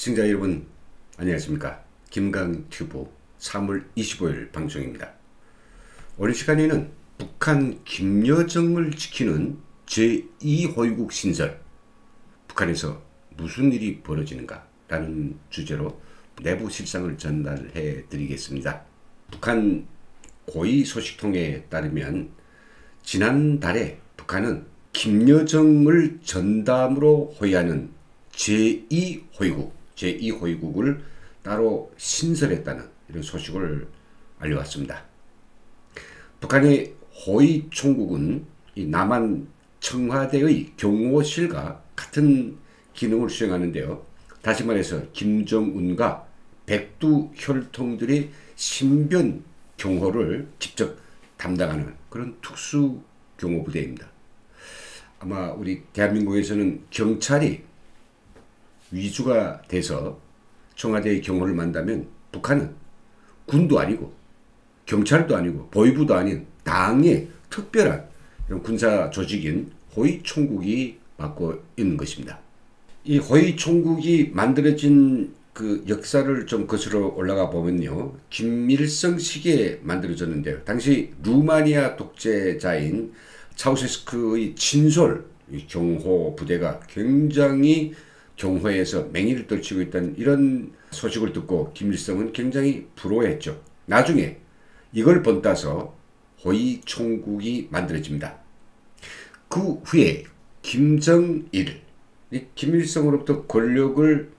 시청자 여러분 안녕하십니까. 김강튜브 3월 25일 방송입니다. 오늘 시간에는 북한 김여정을 지키는 제2호위국 신설, 북한에서 무슨 일이 벌어지는가 라는 주제로 내부 실상을 전달해 드리겠습니다. 북한 고위 소식통에 따르면 지난달에 북한은 김여정을 전담으로 호위하는 제2호위국을 따로 신설했다는 이런 소식을 알려왔습니다. 북한의 호위 총국은 이 남한 청와대의 경호실과 같은 기능을 수행하는데요. 다시 말해서 김정은과 백두 혈통들의 신변 경호를 직접 담당하는 그런 특수 경호부대입니다. 아마 우리 대한민국에서는 경찰이 위주가 돼서 청와대의 경호를 만다면 북한은 군도 아니고 경찰도 아니고 보위부도 아닌 당의 특별한 이런 군사 조직인 호위총국이 맡고 있는 것입니다. 이 호위총국이 만들어진 그 역사를 좀 거슬러 올라가 보면요. 김일성 시기에 만들어졌는데요. 당시 루마니아 독재자인 차우세스크의 친솔 경호 부대가 굉장히 경호에서 맹위를 떨치고 있다는 이런 소식을 듣고 김일성은 굉장히 부러워했죠. 나중에 이걸 본따서 호위총국이 만들어집니다. 그 후에 김정일, 김일성으로부터 권력을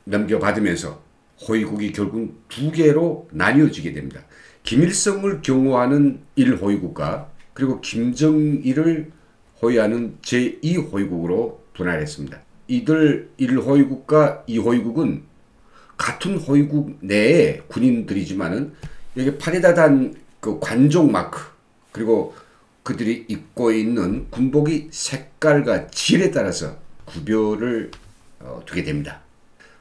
넘겨받으면서 호위국이 결국 두 개로 나뉘어지게 됩니다. 김일성을 경호하는 1호위국과 그리고 김정일을 호위하는 제2호위국으로 분할했습니다. 이들 1호위국과 2호위국은 같은 호위국 내의 군인들이지만은 여기 팔에다 단 그 관종 마크 그리고 그들이 입고 있는 군복의 색깔과 질에 따라서 구별을 두게 됩니다.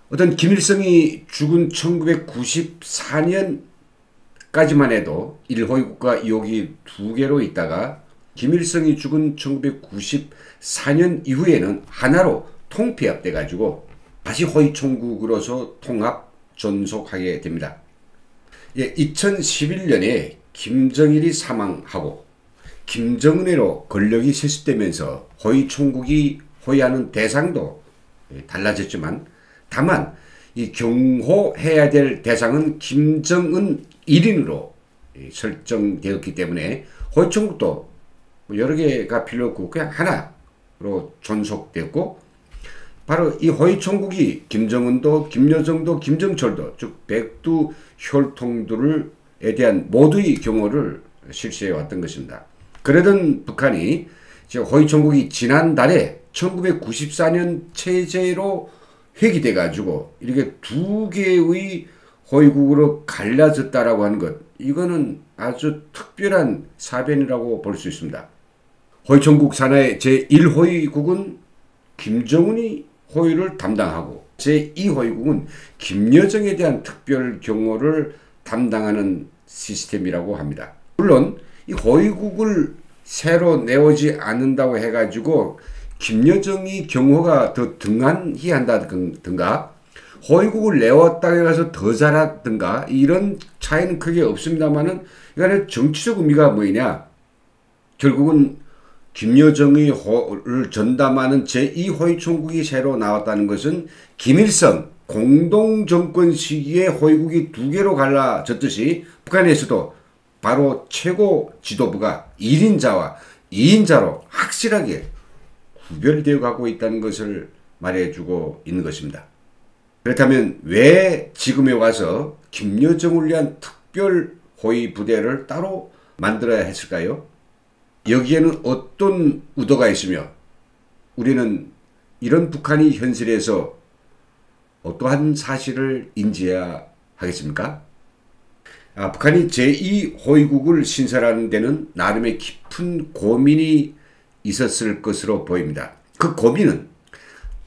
어떤 김일성이 죽은 1994년까지만 해도 1호위국과 2호국이 두 개로 있다가 김일성이 죽은 1994년 이후에는 하나로 통폐합돼 가지고 다시 호위총국으로서 통합 존속하게 됩니다. 2011년에 김정일이 사망하고 김정은으로 권력이 세습되면서 호위총국이 호위하는 대상도 달라졌지만 다만 이 경호해야 될 대상은 김정은 1인으로 설정되었기 때문에 호위총국도 여러 개가 필요 없고 그냥 하나로 존속됐고 바로 이 호위총국이 김정은도 김여정도 김정철도 즉 백두 혈통들에 대한 모두의 경호를 실시해 왔던 것입니다. 그러던 북한이 호위총국이 지난달에 1994년 체제로 회귀돼 가지고 이렇게 두 개의 호위국으로 갈라졌다라고 하는 것, 이거는 아주 특별한 사변이라고 볼 수 있습니다. 호위총국 산하의 제1호위국은 김정은이 호위를 담당하고 제2호위국은 김여정에 대한 특별 경호를 담당하는 시스템이라고 합니다. 물론 이 호위국을 새로 내오지 않는다고 해가지고 김여정이 경호가 더 등한히 한다든가 호위국을 내왔다고 해서 더 잘하든가 이런 차이는 크게 없습니다만은 이거는 정치적 의미가 뭐냐, 결국은 김여정의 호를 전담하는 제2호위총국이 새로 나왔다는 것은 김일성 공동정권 시기에 호위국이 두 개로 갈라졌듯이 북한에서도 바로 최고 지도부가 1인자와 2인자로 확실하게 구별되어 가고 있다는 것을 말해주고 있는 것입니다. 그렇다면 왜 지금에 와서 김여정을 위한 특별 호위 부대를 따로 만들어야 했을까요? 여기에는 어떤 의도가 있으며 우리는 이런 북한이 현실에서 어떠한 사실을 인지해야 하겠습니까? 북한이 제2호위국을 신설하는 데는 나름의 깊은 고민이 있었을 것으로 보입니다. 그 고민은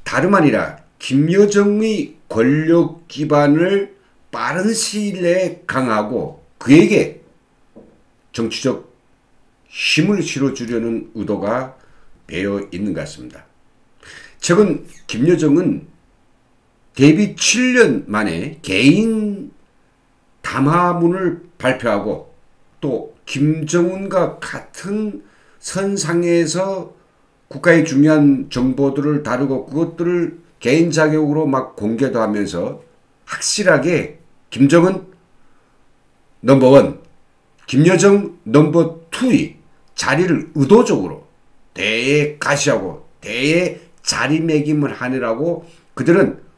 다름 아니라 김여정의 권력 기반을 빠른 시일 내에 강화하고 그에게 정치적 힘을 실어주려는 의도가 배어 있는 것 같습니다. 최근 김여정은 데뷔 7년 만에 개인 담화문을 발표하고 또 김정은과 같은 선상에서 국가의 중요한 정보들을 다루고 그것들을 개인 자격으로 막 공개도 하면서 확실하게 김정은 넘버원, 김여정 넘버2의 자리를 의도적으로 대에 가시하고 대에 자리매김을 하느라고 그들은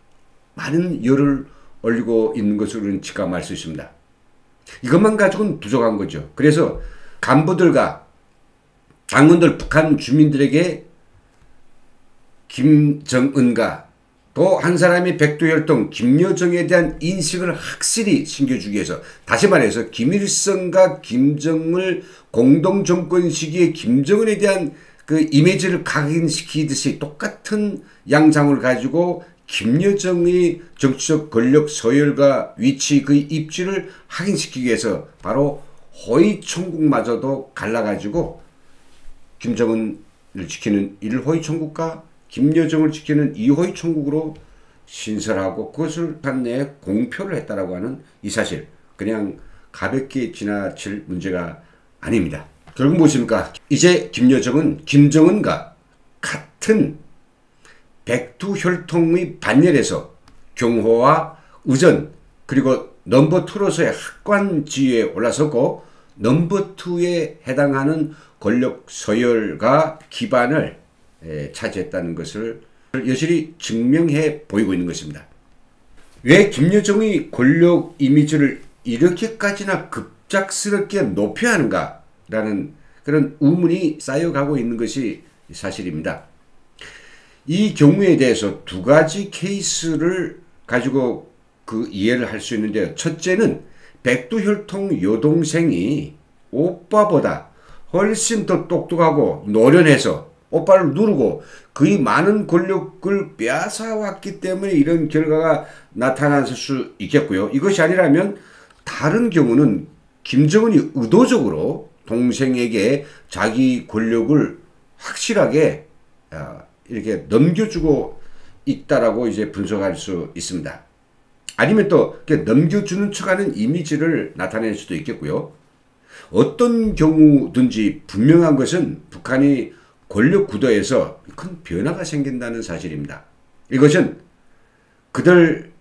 많은 열을 올리고 있는 것으로 직감할 수 있습니다. 이것만 가지고는 부족한 거죠. 그래서 간부들과 당원들, 북한 주민들에게 김정은과 또 한 사람이 백두혈통 김여정에 대한 인식을 확실히 심겨주기 위해서, 다시 말해서 김일성과 김정을 공동정권 시기에 김정은에 대한 그 이미지를 각인시키듯이 똑같은 양상을 가지고 김여정의 정치적 권력 서열과 위치, 그 입지를 확인시키기 위해서 바로 호위총국마저도 갈라가지고 김정은을 지키는 1호위총국과 김여정을 지키는 2호위총국으로 신설하고 그것을 판내에 공표를 했다라고 하는 이 사실, 그냥 가볍게 지나칠 문제가 아닙니다. 결국 무엇입니까? 이제 김여정은 김정은과 같은 백두혈통의 반열에서 경호와 의전 그리고 넘버2로서의 학관 지위에 올라섰고 넘버2에 해당하는 권력 서열과 기반을 차지했다는 것을 여실히 증명해 보이고 있는 것입니다. 왜 김여정의 권력 이미지를 이렇게까지나 급작스럽게 높여야 하는가라는 그런 의문이 쌓여가고 있는 것이 사실입니다. 이 경우에 대해서 두 가지 케이스를 가지고 그 이해를 할 수 있는데요. 첫째는 백두혈통 여동생이 오빠보다 훨씬 더 똑똑하고 노련해서 오빠를 누르고 그의 많은 권력을 빼앗아왔기 때문에 이런 결과가 나타났을 수 있겠고요. 이것이 아니라면 다른 경우는 김정은이 의도적으로 동생에게 자기 권력을 확실하게 이렇게 넘겨주고 있다라고 이제 분석할 수 있습니다. 아니면 또 넘겨주는 척하는 이미지를 나타낼 수도 있겠고요. 어떤 경우든지 분명한 것은 북한이 권력 구도에서 큰 변화가 생긴다는 사실입니다. 이것은 그들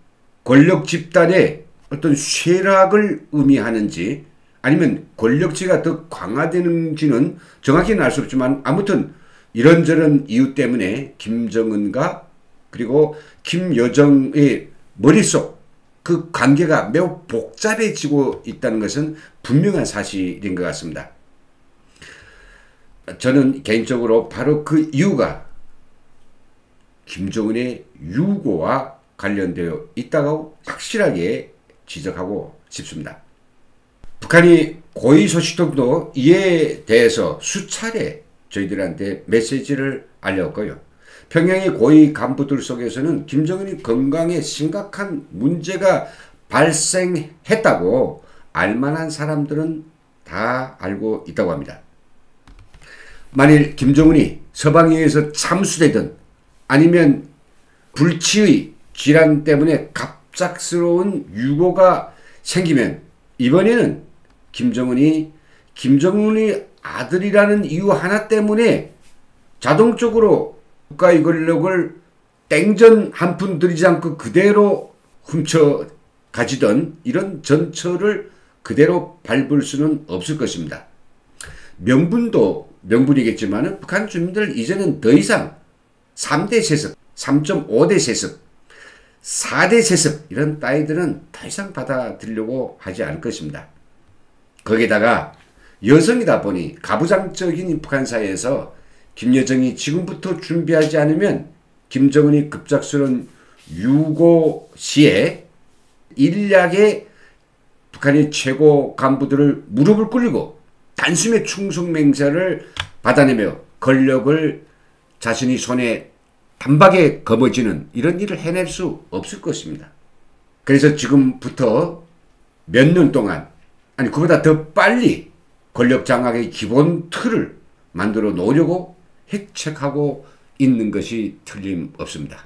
권력 집단의 어떤 쇠락을 의미하는지 아니면 권력지가 더 강화되는지는 정확히는 알 수 없지만 아무튼 이런저런 이유 때문에 김정은과 그리고 김여정의 머릿속 그 관계가 매우 복잡해지고 있다는 것은 분명한 사실인 것 같습니다. 저는 개인적으로 바로 그 이유가 김정은의 유고와 관련되어 있다고 확실하게 지적하고 싶습니다. 북한이 고위 소식통도 이에 대해서 수차례 저희들한테 메시지를 알렸고요. 평양의 고위 간부들 속에서는 김정은이 건강에 심각한 문제가 발생했다고 알만한 사람들은 다 알고 있다고 합니다. 만일 김정은이 서방에 의해서 참수되든 아니면 불치의 질환 때문에 갑작스러운 유고가 생기면 이번에는 김정은이 아들이라는 이유 하나 때문에 자동적으로 국가의 권력을 땡전 한 푼 들이지 않고 그대로 훔쳐 가지던 이런 전철을 그대로 밟을 수는 없을 것입니다. 명분도 명분이겠지만 북한 주민들 이제는 더 이상 3대 세습, 3.5대 세습, 4대 세습 이런 따위들은 더 이상 받아들이려고 하지 않을 것입니다. 거기다가 여성이다 보니 가부장적인 북한 사회에서 김여정이 지금부터 준비하지 않으면 김정은이 급작스러운 유고 시에 일약의 북한의 최고 간부들을 무릎을 꿇리고 단숨에 충성맹세를 받아내며 권력을 자신이 손에 단박에 거머쥐는 이런 일을 해낼 수 없을 것입니다. 그래서 지금부터 몇 년 동안 아니 그보다 더 빨리 권력 장악의 기본 틀을 만들어 놓으려고 획책하고 있는 것이 틀림없습니다.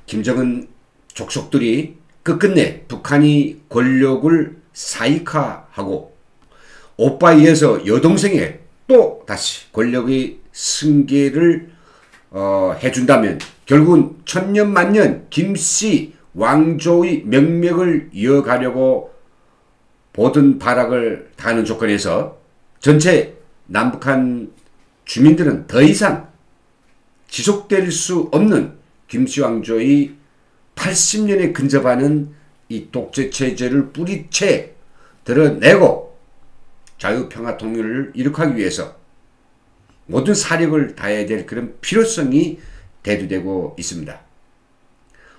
김정은 족속들이 끝끝내 북한이 권력을 사익화하고 오빠에 의해서 여동생에 또 다시 권력의 승계를 해준다면 결국은 천년만년 김씨 왕조의 명맥을 이어가려고 보든 발악을 다하는 조건에서 전체 남북한 주민들은 더 이상 지속될 수 없는 김씨 왕조의 80년에 근접하는 이 독재체제를 뿌리채 드러내고 자유평화통일을 이룩하기 위해서 모든 사력을 다해야 될 그런 필요성이 대두되고 있습니다.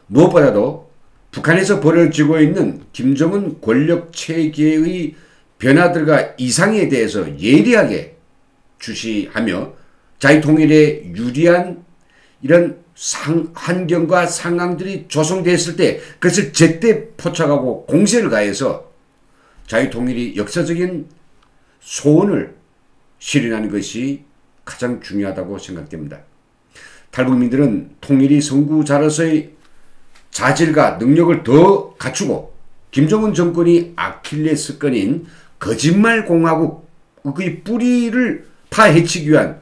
무엇보다도 북한에서 벌어지고 있는 김정은 권력체계의 변화들과 이상에 대해서 예리하게 주시하며 자유통일에 유리한 이런 환경과 상황들이 조성됐을 때 그것을 제때 포착하고 공세를 가해서 자유통일이 역사적인 소원을 실현하는 것이 가장 중요하다고 생각됩니다. 탈북민들은 통일이 선구자로서의 자질과 능력을 더 갖추고 김정은 정권이 아킬레스건인 거짓말 공화국의 뿌리를 파헤치기 위한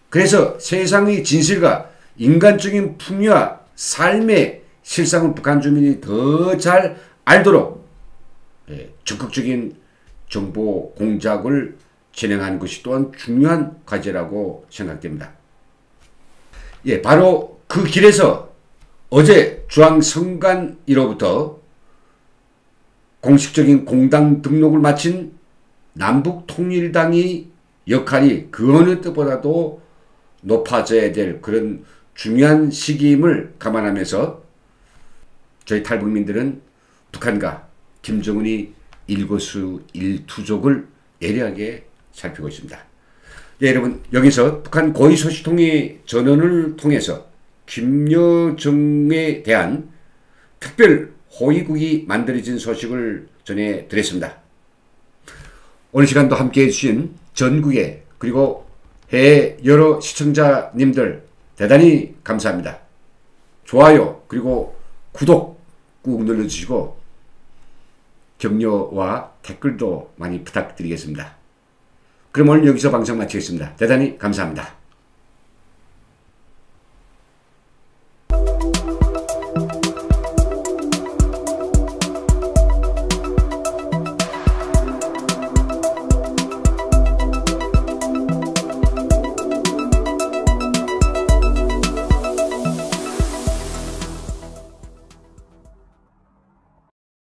그래서 세상의 진실과 인간적인 풍요와 삶의 실상을 북한 주민이 더 잘 알도록 적극적인 정보 공작을 진행하는 것이 또한 중요한 과제라고 생각됩니다. 바로 그 길에서 어제 중앙선관위로부터 공식적인 공당 등록을 마친 남북통일당의 역할이 그 어느 때보다도 높아져야 될 그런 중요한 시기임을 감안하면서 저희 탈북민들은 북한과 김정은이 일거수일투족을 예리하게 살피고 있습니다. 여러분, 여기서 북한 고위 소식통의 전원을 통해서 김여정에 대한 특별 호위국이 만들어진 소식을 전해드렸습니다. 오늘 시간도 함께해 주신 전국의 그리고 해외 여러 시청자님들 대단히 감사합니다. 좋아요 그리고 구독 꾹 눌러주시고 격려와 댓글도 많이 부탁드리겠습니다. 그럼 오늘 여기서 방송 마치겠습니다. 대단히 감사합니다.